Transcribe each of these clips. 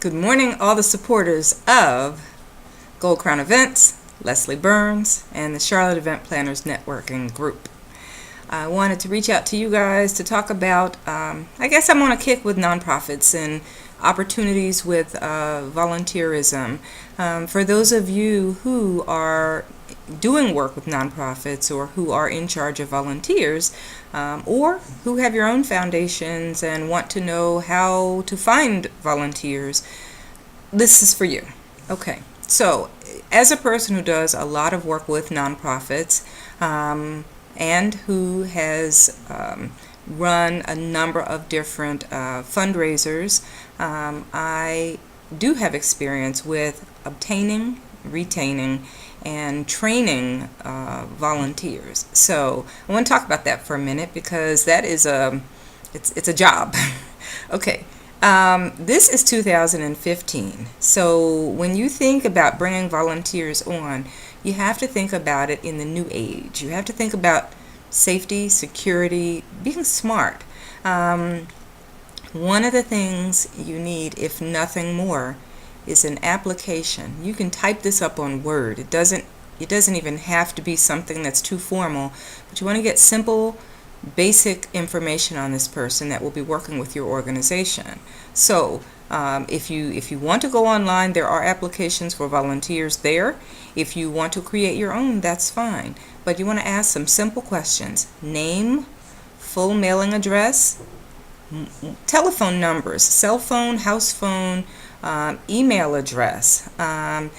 Good morning, all the supporters of Gold Crown Events, Leslie Burns, and the Charlotte Event Planners Networking Group. I wanted to reach out to you guys to talk about, I guess I'm on a kick with nonprofits and opportunities with volunteerism. For those of you who are doing work with nonprofits or who are in charge of volunteers, or who have your own foundations and want to know how to find volunteers, this is for you. Okay, so as a person who does a lot of work with nonprofits and who has run a number of different fundraisers, I do have experience with obtaining, retaining, and training volunteers. So I want to talk about that for a minute because that is it's a job. Okay, this is 2015. So when you think about bringing volunteers on, you have to think about it in the new age. You have to think about safety, security, being smart. One of the things you need, if nothing more, is an application. You can type this up on Word. It doesn't even have to be something that's too formal, but you want to get simple, basic information on this person that will be working with your organization. So if you want to go online, there are applications for volunteers there. If you want to create your own, that's fine. But you want to ask some simple questions: name, full mailing address, telephone numbers, cell phone, house phone, email address, and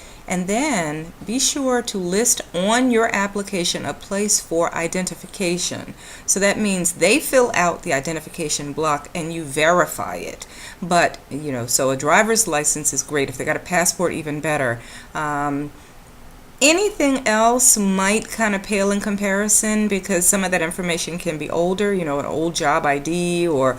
then be sure to list on your application a place for identification. So that means they fill out the identification block and you verify it. But so a driver's license is great. If they got a passport, even better. Anything else might kind of pale in comparison because some of that information can be older, an old job ID or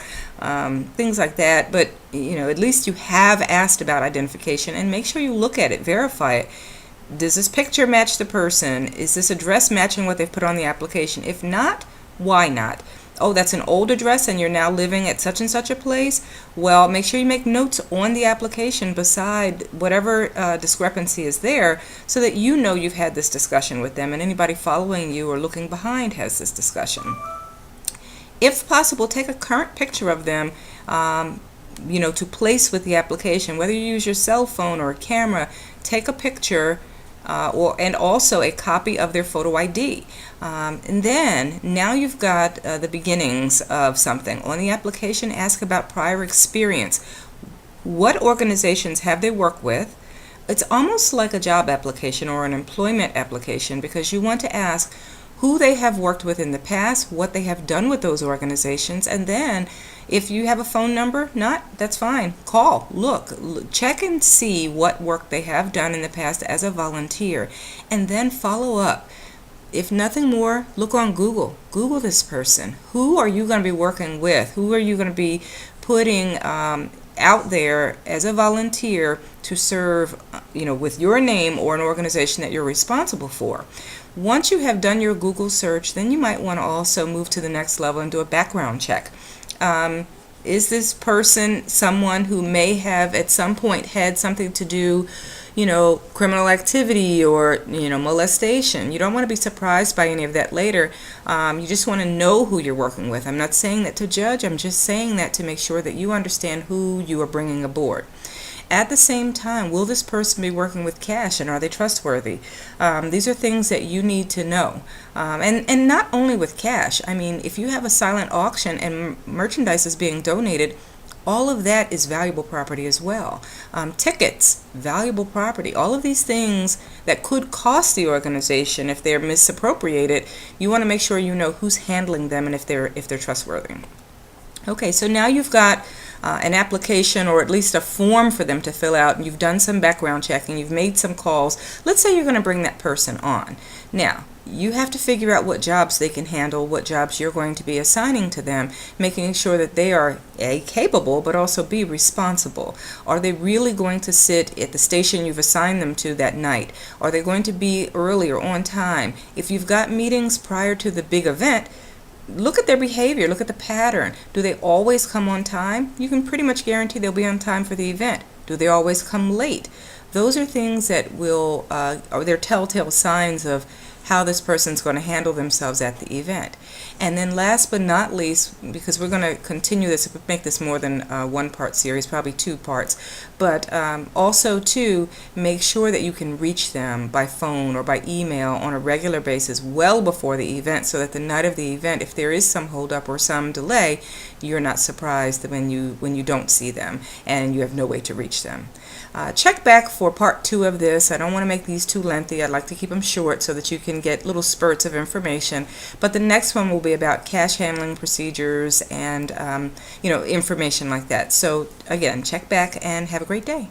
things like that. But, at least you have asked about identification, and make sure you look at it, verify it. Does this picture match the person? Is this address matching what they've put on the application? If not, why not? Oh, that's an old address and you're now living at such and such a place? Well, make sure you make notes on the application beside whatever discrepancy is there so that you know you've had this discussion with them and anybody following you or looking behind has this discussion. If possible, take a current picture of them to place with the application. Whether you use your cell phone or a camera, take a picture and also a copy of their photo ID. And then, now you've got the beginnings of something. On the application, ask about prior experience. What organizations have they worked with? It's almost like a job application or an employment application because you want to ask who they have worked with in the past, what they have done with those organizations, and then if you have a phone number, that's fine. Call, look, check and see what work they have done in the past as a volunteer, and then follow up. If nothing more, look on Google. Google this person. Who are you going to be working with? Who are you going to be putting out there as a volunteer to serve, with your name or an organization that you're responsible for? Once you have done your Google search, then you might want to also move to the next level and do a background check. Is this person someone who may have at some point had something to do, criminal activity or, molestation? You don't want to be surprised by any of that later. You just want to know who you're working with. I'm not saying that to judge. I'm just saying that to make sure that you understand who you are bringing aboard. At the same time, will this person be working with cash, and are they trustworthy? These are things that you need to know. And not only with cash. I mean, if you have a silent auction and merchandise is being donated, all of that is valuable property as well. Tickets, valuable property. All of these things that could cost the organization if they're misappropriated, you want to make sure you know who's handling them and if they're trustworthy. Okay, so now you've got an application or at least a form for them to fill out, and you've done some background checking, you've made some calls. Let's say you're going to bring that person on. Now, you have to figure out what jobs they can handle, what jobs you're going to be assigning to them, making sure that they are A, capable, but also B, responsible. Are they really going to sit at the station you've assigned them to that night? Are they going to be early or on time? If you've got meetings prior to the big event, look at their behavior, look at the pattern. Do they always come on time? You can pretty much guarantee they'll be on time for the event. Do they always come late? Those are things that will, or they're telltale signs of how this person's going to handle themselves at the event. And then last but not least, because we're going to continue this, make this more than a one-part series, probably 2 parts, but also too, make sure that you can reach them by phone or by email on a regular basis well before the event, so that the night of the event, if there is some holdup or some delay, you're not surprised when you don't see them and you have no way to reach them. Check back for part 2 of this. I don't want to make these too lengthy. I'd like to keep them short so that you can get little spurts of information. But the next one will be about cash handling procedures and information like that. So again, check back and have a great day.